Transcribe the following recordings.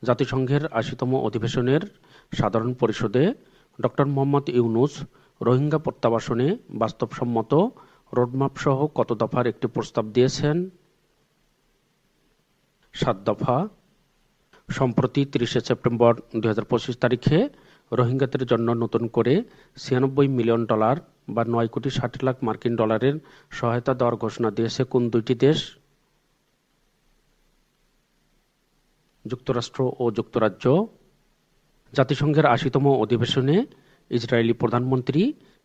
জাতিসংঘের ৮০তম অধিবেশনের সাধারণ পরিষদে ড. মোহাম্মদ ইউনূস রোহিঙ্গা প্রত্যাবাসনে বাস্তবসম্মত রোডম্যাপসহ কত দফার একটি প্রস্তাব দিয়েছেন? ৭ দফা। সম্প্রতি ৩০শে সেপ্টেম্বর ২০২৫ তারিখে রোহিঙ্গাদের জন্য নতুন করে $৯৬ মিলিয়ন বা ৯,৬০,০০,০০,০০০ মার্কিন ডলারের সহায়তা দেওয়ার ঘোষণা দিয়েছে কোন দুইটি দেশ? যুক্তরাষ্ট্র ও যুক্তরাজ্য। জাতিসংঘের ৮০তম অধিবেশনে ইসরায়েলি প্রধানমন্ত্রী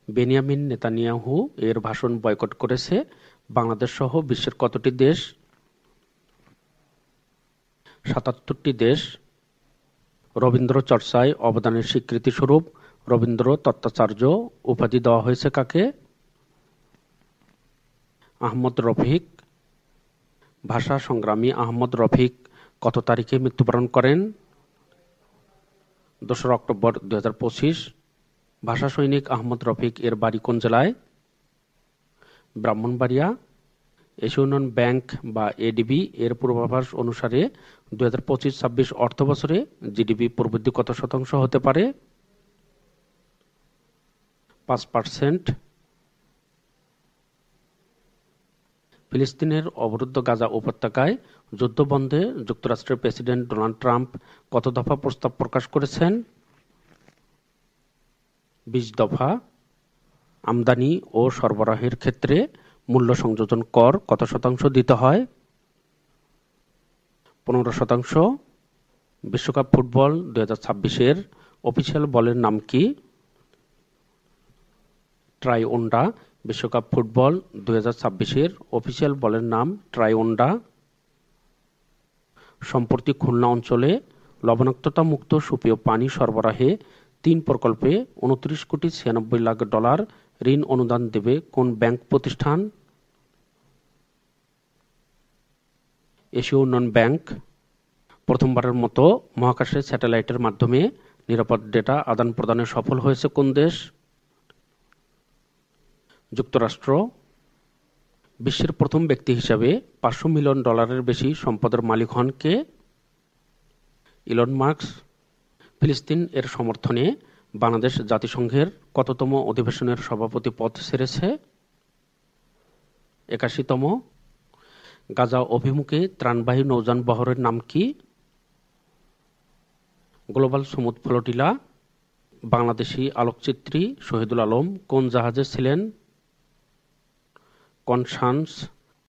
বেনিয়ামিন নেতানিয়াহু এর ভাষণ বয়কট করেছে বাংলাদেশ সহ বিশ্বের কতটি দেশ? ৭৭টি দেশ। রবীন্দ্র চর্চায় অবদানের স্বীকৃতিস্বরূপ রবীন্দ্র তত্ত্বাচার্য উপাধি দেওয়া হয়েছে কাকে? আহমদ রফিক। ভাষা সংগ্রামী আহমদ রফিক কত তারিখে মৃত্যুবরণ করেন? ২রা অক্টোবর ২০২৫। ভাষা সৈনিক আহমদ রফিক এর বাড়ি কোন জেলায়? ব্রাহ্মণবাড়িয়া। এশিয়া উন্নয়ন ব্যাংক বা এডিবি এর পূর্বাভাস অনুসারে ২০২৫-২৬ অর্থবছরে জিডিপি প্রবৃদ্ধি কত শতাংশ হতে পারে? ৫%। ফিলিস্তিনের অবরুদ্ধ গাজা উপত্যকায় যুদ্ধবন্ধে যুক্তরাষ্ট্রের প্রেসিডেন্ট ডোনাল্ড ট্রাম্প কত দফা প্রস্তাব প্রকাশ করেছেন? ২০ দফা। আমদানি ও সরবরাহের ক্ষেত্রে মূল্য সংযোজন কর কত শতাংশ দিতে হয়? ১৫%। বিশ্বকাপ ফুটবল ২০২৬-এর অফিসিয়াল বলের নাম কি? ট্রাইওন্ডা। বিশ্বকাপ ফুটবল ২০২৬-এর অফিসিয়াল বলের নাম ট্রাইওন্ডা। সম্প্রতি খুলনা অঞ্চলে লবণাক্ততা মুক্ত সুপেয় পানি সরবরাহে ৩ প্রকল্পে $২৯,৯৬,০০,০০০ ঋণ অনুদান দেবে কোন ব্যাংক প্রতিষ্ঠান? এশীয় উন্নয়ন ব্যাংক। প্রথমবারের মতো মহাকাশে স্যাটেলাইটের মাধ্যমে নিরাপদ ডেটা আদান প্রদানে সফল হয়েছে কোন দেশ? যুক্তরাষ্ট্র। বিশ্বের প্রথম ব্যক্তি হিসাবে $৫০০ মিলিয়ন বেশি সম্পদের মালিক হন কে? Elon Musk. ফিলিস্তিন এর সমর্থনে বাংলাদেশ জাতিসংঘের কততম অধিবেশনের সভাপতি পদ ছেড়েছে? ৮১তম। গাজা অভিমুখে ত্রাণবাহী নৌযান বহরের নাম কি? Global সমুদ flotilla. বাংলাদেশি আলোকচিত্রী শহীদুল আলম কোন জাহাজে ছিলেন? কনসাস।